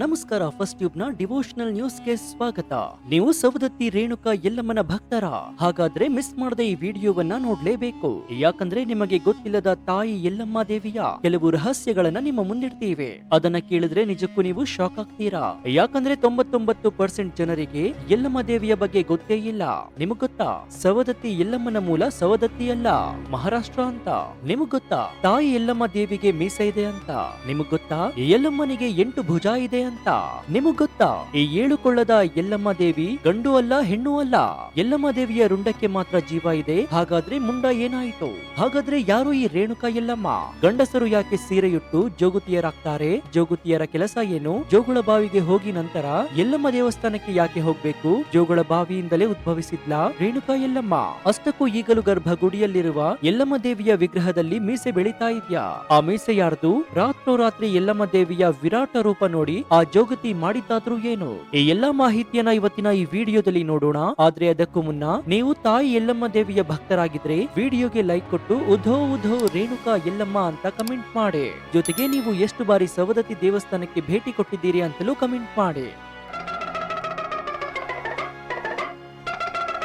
ನಮಸ್ಕಾರ. First tube ನ devotional ನ್ಯೂಸ್ಗೆ ಸ್ವಾಗತ. ನೀವು ಸವದತ್ತಿ ರೇಣುಕಾ ಯಲ್ಲಮ್ಮನ ಭಕ್ತರ? ಹಾಗಾದ್ರೆ ಮಿಸ್ ಮಾಡದೆ ಈ ವಿಡಿಯೋವನ್ನ ನೋಡ್ಲೇಬೇಕು. ಯಾಕಂದ್ರೆ ನಿಮಗೆ ಗೊತ್ತಿಲ್ಲದ ತಾಯಿ ಯಲ್ಲಮ್ಮ ದೇವಿಯ ಕೆಲವು ರಹಸ್ಯಗಳನ್ನ ನಿಮ್ಮ ಮುಂದಿಡ್ತೀವಿ. ಅದನ್ನ ಕೇಳಿದ್ರೆ ನಿಜಕ್ಕೂ ನೀವು ಶಾಕ್ ಆಗ್ತೀರಾ. ಯಾಕಂದ್ರೆ 99% ಜನರಿಗೆ ಯಲ್ಲಮ್ಮ ದೇವಿಯ ಬಗ್ಗೆ ಗೊತ್ತೇ ಇಲ್ಲ. ನಿಮಗ್ ಗೊತ್ತಾ, ಸವದತ್ತಿ ಯಲ್ಲಮ್ಮನ ಮೂಲ ಸವದತ್ತಿ ಅಲ್ಲ, ಮಹಾರಾಷ್ಟ್ರ ಅಂತ. ನಿಮಗ್ ಗೊತ್ತಾ, ತಾಯಿ ಯಲ್ಲಮ್ಮ ದೇವಿಗೆ ಮೀಸೆ ಇದೆ ಅಂತ. ನಿಮಗ್ ಗೊತ್ತಾ, ಯಲ್ಲಮ್ಮನಿಗೆ 8 ಭುಜ ಇದೆ ಅಂತ. ನಿಮಗ್ ಗೊತ್ತಾ, ಈ 7 ಕೊಳ್ಳದ ಯಲ್ಲಮ್ಮ ದೇವಿ ಗಂಡು ಅಲ್ಲ, ಹೆಣ್ಣು ಅಲ್ಲ. ಯಲ್ಲಮ್ಮ ದೇವಿಯ ರುಂಡಕ್ಕೆ ಮಾತ್ರ ಜೀವ ಇದೆ. ಹಾಗಾದ್ರೆ ಮುಂಡ ಏನಾಯಿತು? ಹಾಗಾದ್ರೆ ಯಾರು ಈ ರೇಣುಕಾ ಯಲ್ಲಮ್ಮ? ಗಂಡಸರು ಯಾಕೆ ಸೀರೆಯುಟ್ಟು ಜೋಗುತಿಯರಾಗ್ತಾರೆ? ಜೋಗುತಿಯರ ಕೆಲಸ ಏನು? ಜೋಗುಳ ಬಾವಿಗೆ ಹೋಗಿ ನಂತರ ಯಲ್ಲಮ್ಮ ದೇವಸ್ಥಾನಕ್ಕೆ ಯಾಕೆ ಹೋಗ್ಬೇಕು? ಜೋಗುಳ ಬಾವಿಯಿಂದಲೇ ಉದ್ಭವಿಸಿದ್ಲಾ ರೇಣುಕಾ ಯಲ್ಲಮ್ಮ? ಅಷ್ಟಕ್ಕೂ ಈಗಲೂ ಗರ್ಭಗುಡಿಯಲ್ಲಿರುವ ಯಲ್ಲಮ್ಮ ದೇವಿಯ ವಿಗ್ರಹದಲ್ಲಿ ಮೀಸೆ ಬೆಳೀತಾ ಇದ್ಯಾ? ಆ ಮೀಸೆ ಯಾರ್ದು? ರಾತ್ರೋರಾತ್ರಿ ಯಲ್ಲಮ್ಮ ದೇವಿಯ ವಿರಾಟ ರೂಪ ನೋಡಿ ಆ ಜೋಗತಿ ಮಾಡಿದ್ದಾದ್ರೂ ಏನು? ಈ ಎಲ್ಲಾ ಮಾಹಿತಿಯನ್ನ ಇವತ್ತಿನ ಈ ವಿಡಿಯೋದಲ್ಲಿ ನೋಡೋಣ. ಆದ್ರೆ ಅದಕ್ಕೂ ಮುನ್ನ ನೀವು ತಾಯಿ ಯಲ್ಲಮ್ಮ ದೇವಿಯ ಭಕ್ತರಾಗಿದ್ರೆ ವಿಡಿಯೋಗೆ ಲೈಕ್ ಕೊಟ್ಟು ಉಧೋ ಉಧೋ ರೇಣುಕಾ ಯಲ್ಲಮ್ಮ ಅಂತ ಕಮೆಂಟ್ ಮಾಡಿ. ಜೊತೆಗೆ ನೀವು ಎಷ್ಟು ಬಾರಿ ಸವದತ್ತಿ ದೇವಸ್ಥಾನಕ್ಕೆ ಭೇಟಿ ಕೊಟ್ಟಿದ್ದೀರಿ ಅಂತಲೂ ಕಮೆಂಟ್ ಮಾಡಿ.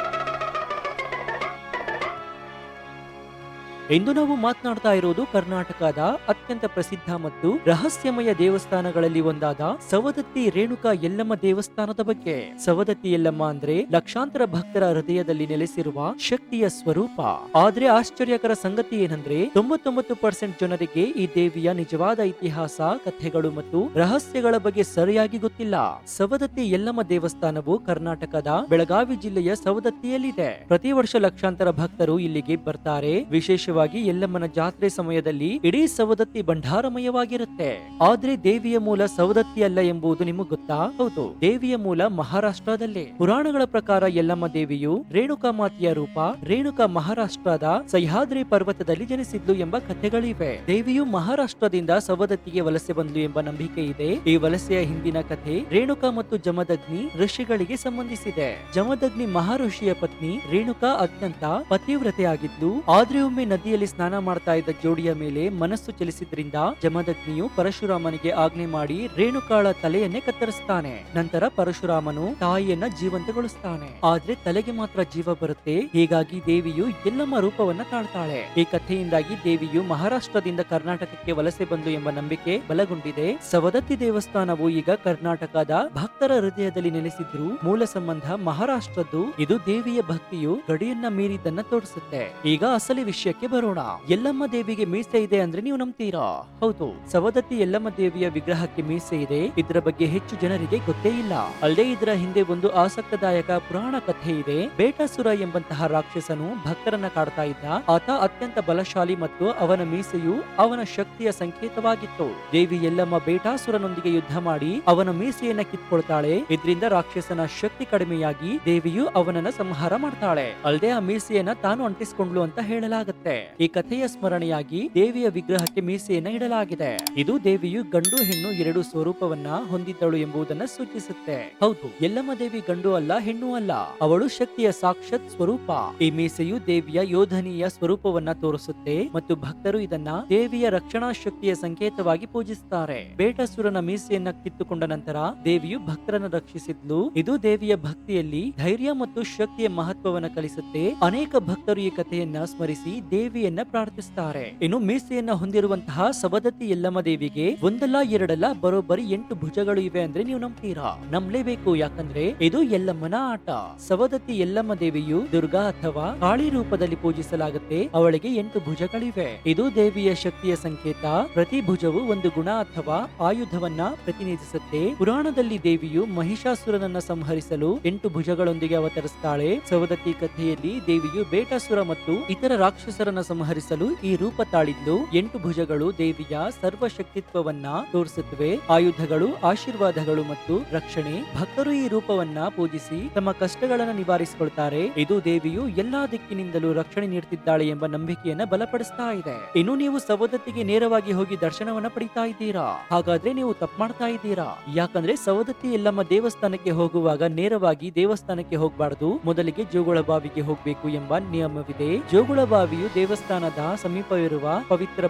ಇಂದು ನಾವು ಮಾತನಾಡ್ತಾ ಇರೋದು ಕರ್ನಾಟಕದ ಅತ್ಯಂತ ಪ್ರಸಿದ್ಧ ಮತ್ತು ರಹಸ್ಯಮಯ ದೇವಸ್ಥಾನಗಳಲ್ಲಿ ಒಂದಾದ ಸವದತ್ತಿ ರೇಣುಕಾ ಯಲ್ಲಮ್ಮ ದೇವಸ್ಥಾನದ ಬಗ್ಗೆ. ಸವದತ್ತಿ ಯಲ್ಲಮ್ಮ ಅಂದ್ರೆ ಲಕ್ಷಾಂತರ ಭಕ್ತರ ಹೃದಯದಲ್ಲಿ ನೆಲೆಸಿರುವ ಶಕ್ತಿಯ ಸ್ವರೂಪ. ಆದ್ರೆ ಆಶ್ಚರ್ಯಕರ ಸಂಗತಿ ಏನಂದ್ರೆ 99% ಜನರಿಗೆ ಈ ದೇವಿಯ ನಿಜವಾದ ಇತಿಹಾಸ, ಕಥೆಗಳು ಮತ್ತು ರಹಸ್ಯಗಳ ಬಗ್ಗೆ ಸರಿಯಾಗಿ ಗೊತ್ತಿಲ್ಲ. ಸವದತ್ತಿ ಯಲ್ಲಮ್ಮ ದೇವಸ್ಥಾನವು ಕರ್ನಾಟಕದ ಬೆಳಗಾವಿ ಜಿಲ್ಲೆಯ ಸವದತ್ತಿಯಲ್ಲಿದೆ. ಪ್ರತಿ ವರ್ಷ ಲಕ್ಷಾಂತರ ಭಕ್ತರು ಇಲ್ಲಿಗೆ ಬರ್ತಾರೆ. ವಿಶೇಷವಾಗಿ ಯಲ್ಲಮ್ಮನ ಜಾತ್ರೆ ಸಮಯದಲ್ಲಿ ಇಡೀ ಸವದತ್ತಿ ಭಂಡಾರಮಯವಾಗಿರುತ್ತೆ. ಆದ್ರೆ ದೇವಿಯ ಮೂಲ ಸವದತ್ತಿ ಅಲ್ಲ ಎಂಬುದು ನಿಮಗೆ ಗೊತ್ತಾ? ಹೌದು, ದೇವಿಯ ಮೂಲ ಮಹಾರಾಷ್ಟ್ರದಲ್ಲೇ. ಪುರಾಣಗಳ ಪ್ರಕಾರ ಯಲ್ಲಮ್ಮ ದೇವಿಯು ರೇಣುಕಾ ಮಾತೆಯ ರೂಪ. ರೇಣುಕಾ ಮಹಾರಾಷ್ಟ್ರದ ಸಹ್ಯಾದ್ರಿ ಪರ್ವತದಲ್ಲಿ ಜನಿಸಿದ್ಲು ಎಂಬ ಕಥೆಗಳಿವೆ. ದೇವಿಯು ಮಹಾರಾಷ್ಟ್ರದಿಂದ ಸವದತ್ತಿಗೆ ವಲಸೆ ಬಂದ್ಲು ಎಂಬ ನಂಬಿಕೆ ಇದೆ. ಈ ವಲಸೆಯ ಹಿಂದಿನ ಕಥೆ ರೇಣುಕಾ ಮತ್ತು ಜಮದಗ್ನಿ ಋಷಿಗಳಿಗೆ ಸಂಬಂಧಿಸಿದೆ. ಜಮದಗ್ನಿ ಮಹಾಋಷಿಯ ಪತ್ನಿ ರೇಣುಕಾ ಅತ್ಯಂತ ಪತಿವ್ರತೆಯಾಗಿದ್ಲು. ಆದ್ರೆ ಒಮ್ಮೆ ನದಿಯಲ್ಲಿ ಸ್ನಾನ ಮಾಡ್ತಾ ಇದ್ದ ಜೋಡಿಯ ಮೇಲೆ ಮನಸ್ಸು ಚಲಿಸಿದ್ರಿಂದ ಜಮದಗ್ನಿಯು ಪರಶುರಾಮನಿಗೆ ಆಜ್ಞೆ ಮಾಡಿ ರೇಣುಕಾಳ ತಲೆಯನ್ನೇ ಕತ್ತರಿಸ್ತಾನೆ. ನಂತರ ಪರಶುರಾಮನು ತಾಯಿಯನ್ನ ಜೀವಂತಗೊಳಿಸ್ತಾನೆ. ಆದ್ರೆ ತಲೆಗೆ ಮಾತ್ರ ಜೀವ ಬರುತ್ತೆ. ಹೀಗಾಗಿ ದೇವಿಯು ಯಲ್ಲಮ್ಮ ರೂಪವನ್ನ ತಾಳ್ತಾಳೆ. ಈ ಕಥೆಯಿಂದಾಗಿ ದೇವಿಯು ಮಹಾರಾಷ್ಟ್ರದಿಂದ ಕರ್ನಾಟಕಕ್ಕೆ ವಲಸೆ ಬಂದು ಎಂಬ ನಂಬಿಕೆ ಬಲಗೊಂಡಿದೆ. ಸವದತ್ತಿ ದೇವಸ್ಥಾನವು ಈಗ ಕರ್ನಾಟಕದ ಭಕ್ತರ ಹೃದಯದಲ್ಲಿ ನೆಲೆಸಿದ್ರು ಮೂಲ ಸಂಬಂಧ ಮಹಾರಾಷ್ಟ್ರದ್ದು. ಇದು ದೇವಿಯ ಭಕ್ತಿಯು ಗಡಿಯನ್ನ ಮೀರಿದ್ದನ್ನ ತೋರಿಸುತ್ತೆ. ಈಗ ಅಸಲಿ ವಿಷಯಕ್ಕೆ ಬರೋಣ. ಯಲ್ಲಮ್ಮ ದೇವಿಗೆ ಮೀಸೆ ಇದೆ ಅಂದ್ರೆ ನೀವು ನಂಬ್ತೀರಾ? ಹೌದು, ಸವದತ್ತಿ ಯಲ್ಲಮ್ಮ ದೇವಿಯ ವಿಗ್ರಹಕ್ಕೆ ಮೀಸೆ ಇದೆ. ಇದರ ಬಗ್ಗೆ ಹೆಚ್ಚು ಜನರಿಗೆ ಗೊತ್ತೇ ಇಲ್ಲ. ಅಲ್ಲದೆ ಇದರ ಹಿಂದೆ ಒಂದು ಆಸಕ್ತದಾಯಕ ಪುರಾಣ ಕಥೆ ಇದೆ. ಬೇಟಾಸುರ ಎಂಬಂತಹ ರಾಕ್ಷಸನು ಭಕ್ತರನ್ನ ಕಾಡ್ತಾ ಇದ್ದ. ಆತ ಅತ್ಯಂತ ಬಲಶಾಲಿ ಮತ್ತು ಅವನ ಮೀಸೆಯು ಅವನ ಶಕ್ತಿಯ ಸಂಕೇತವಾಗಿತ್ತು. ದೇವಿ ಯಲ್ಲಮ್ಮ ಬೇಟಾಸುರನೊಂದಿಗೆ ಯುದ್ಧ ಮಾಡಿ ಅವನ ಮೀಸೆಯನ್ನ ಕಿತ್ಕೊಳ್ತಾಳೆ. ಇದರಿಂದ ರಾಕ್ಷಸನ ಶಕ್ತಿ ಕಡಿಮೆಯಾಗಿ ದೇವಿಯು ಅವನನ್ನ ಸಂಹಾರ ಮಾಡ್ತಾಳೆ. ಅಲ್ಲದೆ ಆ ಮೀಸೆಯನ್ನ ತಾನು ಅಂಟಿಸಿಕೊಂಡ್ಲು ಅಂತ ಹೇಳಲಾಗುತ್ತೆ. ಈ ಕಥೆಯ ಸ್ಮರಣೆಯಾಗಿ ದೇವಿಯ ವಿಗ್ರಹಕ್ಕೆ ಮೀಸೆಯನ್ನ ಇಡಲಾಗಿದೆ. ಇದು ದೇವಿಯು ಗಂಡು ಹೆಣ್ಣು 2 ಸ್ವರೂಪವನ್ನ ಹೊಂದಿದ್ದಳು ಎಂಬುದನ್ನ ಸೂಚಿಸುತ್ತೆ. ಹೌದು, ಯಲ್ಲಮ್ಮ ದೇವಿ ಗಂಡು ಅಲ್ಲ, ಹೆಣ್ಣು ಅಲ್ಲ. ಅವಳು ಶಕ್ತಿಯ ಸಾಕ್ಷಾತ್ ಸ್ವರೂಪ. ಈ ಮೀಸೆಯು ದೇವಿಯ ಯೋಧನೀಯ ಸ್ವರೂಪವನ್ನ ತೋರಿಸುತ್ತೆ ಮತ್ತು ಭಕ್ತರು ಇದನ್ನ ದೇವಿಯ ರಕ್ಷಣಾ ಶಕ್ತಿಯ ಸಂಕೇತವಾಗಿ ಪೂಜಿಸುತ್ತಾರೆ. ಬೇಟಾಸುರನ ಮೀಸೆಯನ್ನ ಕಿತ್ತುಕೊಂಡ ನಂತರ ದೇವಿಯು ಭಕ್ತರನ್ನ ರಕ್ಷಿಸಿದ್ಲು. ಇದು ದೇವಿಯ ಭಕ್ತಿಯಲ್ಲಿ ಧೈರ್ಯ ಮತ್ತು ಶಕ್ತಿಯ ಮಹತ್ವವನ್ನು ಕಲಿಸುತ್ತೆ. ಅನೇಕ ಭಕ್ತರು ಈ ಕಥೆಯನ್ನ ಸ್ಮರಿಸಿ ದೇವಿಯನ್ನ ಪ್ರಾರ್ಥಿಸುತ್ತಾರೆ. ಇನ್ನು ಮೀಸೆಯನ್ನ ಹೊಂದಿರುವಂತಹ ಸವದತ್ತಿ ಯಲ್ಲಮ್ಮ ದೇವಿಗೆ ಒಂದಲ್ಲ ಎರಡಲ್ಲ ಬರೋಬ್ಬರಿ 8 ಭುಜಗಳು ಇವೆ ಅಂದ್ರೆ ನೀವು ನಂಬ್ತೀರಾ? ನಂಬಲೇಬೇಕು. ಯಾಕಂದ್ರೆ ಇದು ಯಲ್ಲಮ್ಮನ ಆಟ. ಸವದತ್ತಿ ಯಲ್ಲಮ್ಮ ದೇವಿಯು ದುರ್ಗಾ ಅಥವಾ ಕಾಳಿ ರೂಪದಲ್ಲಿ ಪೂಜಿಸಲಾಗುತ್ತೆ. ಅವಳಿಗೆ 8 ಭುಜಗಳಿವೆ. ಇದು ದೇವಿಯ ಶಕ್ತಿಯ ಸಂಕೇತ. ಪ್ರತಿ ಭುಜವು ಒಂದು ಗುಣ ಅಥವಾ ಆಯುಧವನ್ನ ಪ್ರತಿನಿಧಿಸುತ್ತೆ. ಪುರಾಣದಲ್ಲಿ ದೇವಿಯು ಮಹಿಷಾಸುರನನ್ನ ಸಂಹರಿಸಲು 8 ಭುಜಗಳೊಂದಿಗೆ ಅವತರಿಸುತ್ತಾಳೆ. ಸವದತ್ತಿ ಕಥೆಯಲ್ಲಿ ದೇವಿಯು ಬೇಟಾಸುರ ಮತ್ತು ಇತರ ರಾಕ್ಷಸರನ್ನ ಸಂಹರಿಸಲು ಈ ರೂಪ ತಾಳಿದ್ಲು. 8 ಭುಜಗಳು ದೇವಿಯ ಸರ್ವಶಕ್ತಿತ್ವವನ್ನ ತೋರಿಸುತ್ತವೆ. ಆಯುಧಗಳು, ಆಶೀರ್ವಾದಗಳು ಮತ್ತು ರಕ್ಷಣೆ. ಭಕ್ತರು ಈ ರೂಪವನ್ನ ಪೂಜಿಸಿ ತಮ್ಮ ಕಷ್ಟಗಳನ್ನ ನಿವಾರಿಸಿಕೊಳ್ತಾರೆ. ಇದು ದೇವಿಯು ಎಲ್ಲಾ ದಿಕ್ಕಿನಿಂದಲೂ ರಕ್ಷಣೆ ನೀಡುತ್ತಿದ್ದಾಳೆ ಎಂಬ ನಂಬಿಕೆಯನ್ನ ಬಲಪಡಿಸ್ತಾ ಇದೆ. ಇನ್ನು ನೀವು ಸವದತ್ತಿಗೆ ನೇರವಾಗಿ ಹೋಗಿ ದರ್ಶನವನ್ನ ಪಡಿತಾ ಇದ್ದೀರಾ? ಹಾಗಾದ್ರೆ ನೀವು ತಪ್ಪು ಮಾಡ್ತಾ ಇದ್ದೀರಾ. ಯಾಕಂದ್ರೆ ಸವದತ್ತಿ ಯಲ್ಲಮ್ಮ ದೇವಸ್ಥಾನಕ್ಕೆ ಹೋಗುವಾಗ ನೇರವಾಗಿ ದೇವಸ್ಥಾನಕ್ಕೆ ಹೋಗಬಾರದು. ಮೊದಲಿಗೆ ಜೋಗುಳ ಬಾವಿಗೆ ಹೋಗ್ಬೇಕು ಎಂಬ ನಿಯಮವಿದೆ. ಜೋಗುಳ ಬಾವಿಯು ದೇವಸ್ಥಾನದ ಸಮೀಪವಿರುವ ಪವಿತ್ರ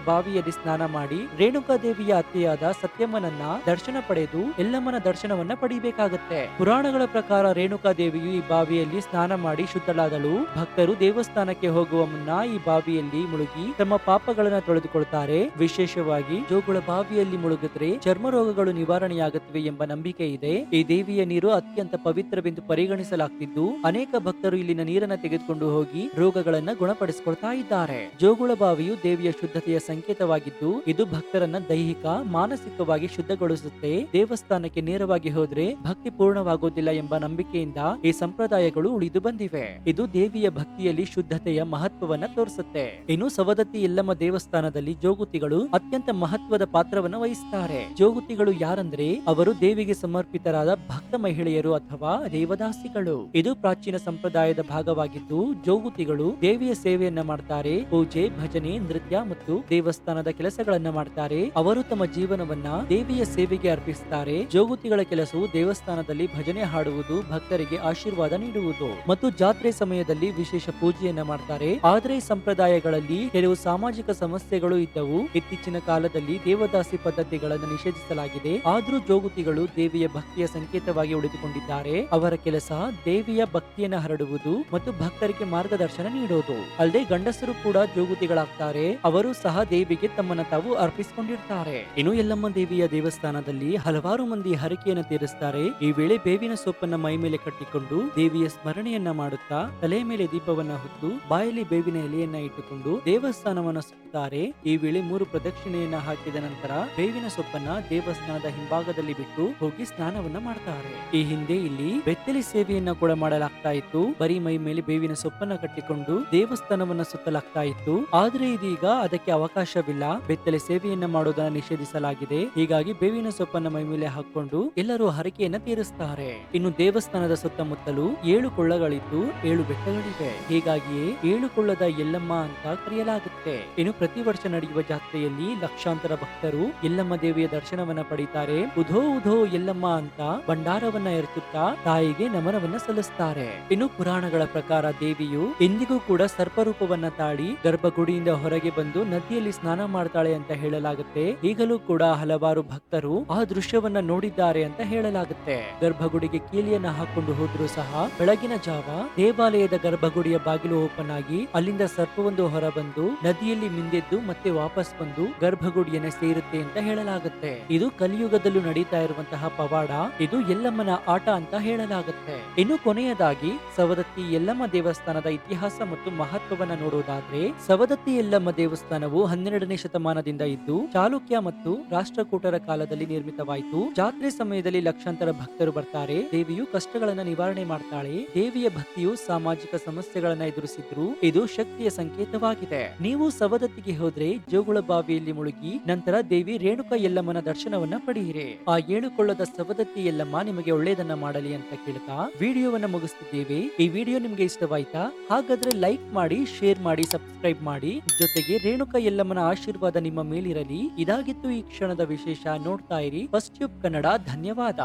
ಬಾವಿಯಲ್ಲಿ ಸ್ನಾನ ಮಾಡಿ ರೇಣುಕಾದೇವಿಯ ಅತ್ತೆಯಾದ ಸತ್ಯಮ್ಮನನ್ನ ದರ್ಶನ ಪಡೆದು ಎಲ್ಲಮ್ಮನ ದರ್ಶನವನ್ನ ಪಡಿಬೇಕಾಗತ್ತೆ. ಪುರಾಣಗಳ ಪ್ರಕಾರ ರೇಣುಕಾದೇವಿಯು ಈ ಬಾವಿಯಲ್ಲಿ ಸ್ನಾನ ಮಾಡಿ ಶುದ್ಧಳಾದಳು. ಭಕ್ತರು ದೇವಸ್ಥಾನಕ್ಕೆ ಹೋಗುವ ಮುನ್ನ ಈ ಬಾವಿಯಲ್ಲಿ ಮುಳುಗಿ ತಮ್ಮ ಪಾಪಗಳನ್ನ ತೊಳೆದುಕೊಳ್ತಾರೆ. ವಿಶೇಷವಾಗಿ ಜೋಗುಳ ಬಾವಿಯಲ್ಲಿ ಮುಳುಗಿದ್ರೆ ಚರ್ಮ ರೋಗಗಳು ನಿವಾರಣೆಯಾಗುತ್ತವೆ ಎಂಬ ನಂಬಿಕೆ ಇದೆ. ಈ ದೇವಿಯ ನೀರು ಅತ್ಯಂತ ಪವಿತ್ರವೆಂದು ಪರಿಗಣಿಸಲಾಗ್ತಿದ್ದು ಅನೇಕ ಭಕ್ತರು ಇಲ್ಲಿನ ನೀರನ್ನ ತೆಗೆದುಕೊಂಡು ಹೋಗಿ ರೋಗಗಳನ್ನ ಗುಣಪಡಿಸಿಕೊಳ್ತಾ ಇದ್ದಾರೆ. ಜೋಗುಳ ಬಾವಿಯು ದೇವಿಯ ಶುದ್ಧತೆಯ ಸಂಕೇತವಾಗಿದ್ದು ಇದು ಭಕ್ತರನ್ನ ದೈಹಿಕ ಮಾನಸಿಕವಾಗಿ ಶುದ್ಧಗೊಳಿಸುತ್ತೆ. ದೇವಸ್ಥಾನಕ್ಕೆ ನೇರವಾಗಿ ಹೋದ್ರೆ ಭಕ್ತಿ ಪೂರ್ಣವಾಗುವುದಿಲ್ಲ ಎಂಬ ನಂಬಿಕೆಯಿಂದ ಈ ಸಂಪ್ರದಾಯಗಳು ಉಳಿದು ಬಂದಿವೆ. ಇದು ದೇವಿಯ ಭಕ್ತಿಯಲ್ಲಿ ಶುದ್ಧತೆಯ ಮಹತ್ವವನ್ನ ತೋರಿಸುತ್ತೆ. ಇನ್ನು ಸವದತ್ತಿ ಯಲ್ಲಮ್ಮ ದೇವಸ್ಥಾನದಲ್ಲಿ ಜೋಗುತಿಗಳು ಅತ್ಯಂತ ಮಹತ್ವದ ಪಾತ್ರವನ್ನ ವಹಿಸುತ್ತಾರೆ. ಜೋಗುತಿಗಳು ಯಾರಂದ್ರೆ ಅವರು ದೇವಿಗೆ ಸಮರ್ಪಿತರಾದ ಭಕ್ತ ಮಹಿಳೆಯರು ಅಥವಾ ದೇವದಾಸಿಗಳು. ಇದು ಪ್ರಾಚೀನ ಸಂಪ್ರದಾಯದ ಭಾಗವಾಗಿದ್ದು ಜೋಗುತಿಗಳು ದೇವಿಯ ಸೇವೆಯನ್ನ ಮಾಡ್ತಾರೆ. ಪೂಜೆ, ಭಜನೆ, ನೃತ್ಯ ಮತ್ತು ದೇವಸ್ಥಾನದ ಕೆಲಸಗಳನ್ನ ಮಾಡ್ತಾರೆ. ಅವರು ತಮ್ಮ ಜೀವನವನ್ನ ದೇವಿಯ ಸೇವೆಗೆ ಅರ್ಪಿಸುತ್ತಾರೆ. ಜೋಗುತಿಗಳ ಕೆಲಸವು ದೇವಸ್ಥಾನದಲ್ಲಿ ಭಜನೆ ಹಾಡುವುದು, ಭಕ್ತರಿಗೆ ಆಶೀರ್ವಾದ ನೀಡುವುದು ಮತ್ತು ಜಾತ್ರೆ ಸಮಯದಲ್ಲಿ ವಿಶೇಷ ಪೂಜೆಯನ್ನ ಮಾಡ್ತಾರೆ. ಆದ್ರೆ ಈ ಸಂಪ್ರದಾಯಗಳಲ್ಲಿ ಕೆಲವು ಸಾಮಾಜಿಕ ಸಮಸ್ಯೆಗಳು ಇದ್ದವು. ಇತ್ತೀಚಿನ ಕಾಲದಲ್ಲಿ ದೇವದಾಸಿ ಪದ್ಧತಿಗಳನ್ನು ನಿಷೇಧಿಸಲಾಗಿದೆ. ಆದ್ರೂ ಜೋಗುತಿಗಳು ದೇವಿಯ ಭಕ್ತಿಯ ಸಂಕೇತವಾಗಿ ಉಳಿದುಕೊಂಡಿದ್ದಾರೆ. ಅವರ ಕೆಲಸ ದೇವಿಯ ಭಕ್ತಿಯನ್ನ ಹರಡುವುದು ಮತ್ತು ಭಕ್ತರಿಗೆ ಮಾರ್ಗದರ್ಶನ ನೀಡುವುದು. ಅಲ್ಲದೆ ಗಂಡಸರು ಕೂಡ ಜೋಗುತಿಗಳಾಗ್ತಾರೆ. ಅವರು ಸಹ ದೇವಿಗೆ ತಮ್ಮನ್ನ ತಾವು ಅರ್ಪಿಸಿಕೊಂಡಿರ್ತಾರೆ. ಇನ್ನು ಯಲ್ಲಮ್ಮ ದೇವಿಯ ದೇವಸ್ಥಾನದಲ್ಲಿ ಹಲವಾರು ಮಂದಿ ಹರಕೆಯನ್ನು ತೀರಿಸ್ತಾರೆ. ಈ ವೇಳೆ ಬೇವಿನ ಸೊಪ್ಪನ್ನ ಮೈ ಮೇಲೆ ಕಟ್ಟಿಕೊಂಡು ದೇವಿಯ ಸ್ಮರಣೆಯನ್ನ ಮಾಡುತ್ತಾ ತಲೆ ಮೇಲೆ ದೀಪವನ್ನ ಹೊತ್ತು ಬಾಯಲ್ಲಿ ಬೇವಿನ ಎಲೆಯನ್ನ ಇಟ್ಟುಕೊಂಡು ದೇವಸ್ಥಾನವನ್ನ ಸುತ್ತಾರೆ. ಈ ವೇಳೆ 3 ಪ್ರದಕ್ಷಿಣೆಯನ್ನ ಹಾಕಿದ ನಂತರ ಬೇವಿನ ಸೊಪ್ಪನ್ನ ದೇವಸ್ಥಾನದ ಹಿಂಭಾಗದಲ್ಲಿ ಬಿಟ್ಟು ಹೋಗಿ ಸ್ನಾನವನ್ನ ಮಾಡ್ತಾರೆ. ಈ ಹಿಂದೆ ಇಲ್ಲಿ ಬೆತ್ತಲೆ ಸೇವೆಯನ್ನ ಕೂಡ ಮಾಡಲಾಗ್ತಾ ಇತ್ತು. ಬರೀ ಮೈ ಮೇಲೆ ಬೇವಿನ ಸೊಪ್ಪನ್ನ ಕಟ್ಟಿಕೊಂಡು ದೇವಸ್ಥಾನವನ್ನ ಸುತ್ತಲಾಗ್ತಾ ಇತ್ತು. ಆದ್ರೆ ಇದೀಗ ಅದಕ್ಕೆ ಅವಕಾಶವಿಲ್ಲ. ಬೆತ್ತಲೆ ಸೇವೆಯನ್ನ ಮಾಡೋದನ್ನ ನಿಷೇಧಿಸಲಾಗಿದೆ. ಹೀಗಾಗಿ ಬೇವಿನ ಸೊಪ್ಪನ್ನ ಮೈ ಮೇಲೆ ಹಾಕೊಂಡು ಎಲ್ಲರೂ ಹರಕೆಯನ್ನ ತೀರಿಸ್ತಾರೆ. ಇನ್ನು ದೇವಸ್ಥಾನದ ಸುತ್ತಮುತ್ತಲು 7 ಕೊಳ್ಳಗಳಿದ್ದು 7 ಬೆಟ್ಟಗಳಿವೆ. ಹೀಗಾಗಿಯೇ 7 ಕೊಳ್ಳದ ಯಲ್ಲಮ್ಮ ಅಂತ ಕರೆಯಲಾಗುತ್ತೆ. ಇನ್ನು ಪ್ರತಿ ವರ್ಷ ನಡೆಯುವ ಜಾತ್ರೆಯಲ್ಲಿ ಲಕ್ಷಾಂತರ ಭಕ್ತರು ಯಲ್ಲಮ್ಮ ದೇವಿಯ ದರ್ಶನವನ್ನ ಪಡಿತಾರೆ. ಉಧೋ ಉಧೋ ಯಲ್ಲಮ್ಮ ಅಂತ ಭಂಡಾರವನ್ನ ಎರಚುತ್ತಾ ತಾಯಿಗೆ ನಮನವನ್ನ ಸಲ್ಲಿಸ್ತಾರೆ. ಇನ್ನು ಪುರಾಣಗಳ ಪ್ರಕಾರ ದೇವಿಯು ಎಂದಿಗೂ ಕೂಡ ಸರ್ಪರೂಪವನ್ನ ತಾಳಿ ಗರ್ಭಗುಡಿಯಿಂದ ಹೊರಗೆ ಬಂದು ನದಿಯಲ್ಲಿ ಸ್ನಾನ ಮಾಡ್ತಾಳೆ ಅಂತ ಹೇಳಲಾಗುತ್ತೆ. ಈಗಲೂ ಕೂಡ ಹಲವಾರು ಭಕ್ತರು ಆ ದೃಶ್ಯವನ್ನ ನೋಡಿದ್ದಾರೆ ಅಂತ ಹೇಳಲಾಗುತ್ತೆ. ಗರ್ಭಗುಡಿಗೆ ಕೀಲಿಯನ್ನ ಹಾಕೊಂಡು ಹೋದ್ರೂ ಸಹ ಬೆಳಗಿನ ಜಾವ ದೇವಾಲಯದ ಗರ್ಭಗುಡಿಯ ಬಾಗಿಲು ಓಪನ್ ಆಗಿ ಅಲ್ಲಿಂದ ಸರ್ಪವೊಂದು ಹೊರಬಂದು ನದಿಯಲ್ಲಿ ಮಿಂದೆದ್ದು ಮತ್ತೆ ವಾಪಸ್ ಬಂದು ಗರ್ಭಗುಡಿಯನ್ನ ಸೇರುತ್ತೆ ಅಂತ ಹೇಳಲಾಗುತ್ತೆ. ಇದು ಕಲಿಯುಗದಲ್ಲೂ ನಡೀತಾ ಇರುವಂತಹ ಪವಾಡ. ಇದು ಯಲ್ಲಮ್ಮನ ಆಟ ಅಂತ ಹೇಳಲಾಗುತ್ತೆ. ಇನ್ನು ಕೊನೆಯದಾಗಿ ಸವದತ್ತಿ ಯಲ್ಲಮ್ಮ ದೇವಸ್ಥಾನದ ಇತಿಹಾಸ ಮತ್ತು ಮಹತ್ವವನ್ನ ನೋಡುವುದಾದ್ರೆ ಸವದತ್ತಿ ಯಲ್ಲಮ್ಮ ದೇವಸ್ಥಾನವು 12ನೇ ಶತಮಾನದಿಂದ ಇದ್ದು ಚಾಲುಕ್ಯ ಮತ್ತು ರಾಷ್ಟ್ರಕೂಟರ ಕಾಲದಲ್ಲಿ ನಿರ್ಮಿತವಾಯಿತು. ಜಾತ್ರೆ ಸಮಯದಲ್ಲಿ ಲಕ್ಷಾಂತರ ಭಕ್ತರು ಬರ್ತಾರೆ. ದೇವಿಯು ಕಷ್ಟಗಳನ್ನ ನಿವಾರಣೆ ಮಾಡ್ತಾಳೆ. ದೇವಿಯ ಭಕ್ತಿಯು ಸಾಮಾಜಿಕ ಸಮಸ್ಯೆಗಳನ್ನ ಎದುರಿಸಿದ್ರು ಇದು ಶಕ್ತಿಯ ಸಂಕೇತವಾಗಿದೆ. ನೀವು ಸವದತ್ತಿಗೆ ಹೋದ್ರೆ ಜೋಗುಳ ಬಾವಿಯಲ್ಲಿ ಮುಳುಗಿ ನಂತರ ದೇವಿ ರೇಣುಕಾ ಯಲ್ಲಮ್ಮನ ದರ್ಶನವನ್ನ ಪಡೆಯಿರಿ. ಆ 7 ಕೊಳ್ಳದ ಸವದತ್ತಿ ಯಲ್ಲಮ್ಮ ನಿಮಗೆ ಒಳ್ಳೆಯದನ್ನ ಮಾಡಲಿ ಅಂತ ಕೇಳ್ತಾ ವಿಡಿಯೋವನ್ನ ಮುಗಿಸ್ತಿದ್ದೇವೆ. ಈ ವಿಡಿಯೋ ನಿಮ್ಗೆ ಇಷ್ಟವಾಯ್ತಾ? ಹಾಗಾದ್ರೆ ಲೈಕ್ ಮಾಡಿ, ಶೇರ್ ಮಾಡಿ, ಸಬ್ಸ್ಕ್ರೈಬ್ ಮಾಡಿ. ಜೊತೆಗೆ ರೇಣುಕಾ ಯಲ್ಲಮ್ಮನ ಆಶೀರ್ವಾದ ನಿಮ್ಮ ಮೇಲಿರಲಿ. ಇದಾಗಿತ್ತು ಈ ಕ್ಷಣದ ವಿಶೇಷ. ನೋಡ್ತಾ ಇರಿ ಫಸ್ಟ್ ಟ್ಯೂಬ್ ಕನ್ನಡ. ಧನ್ಯವಾದ.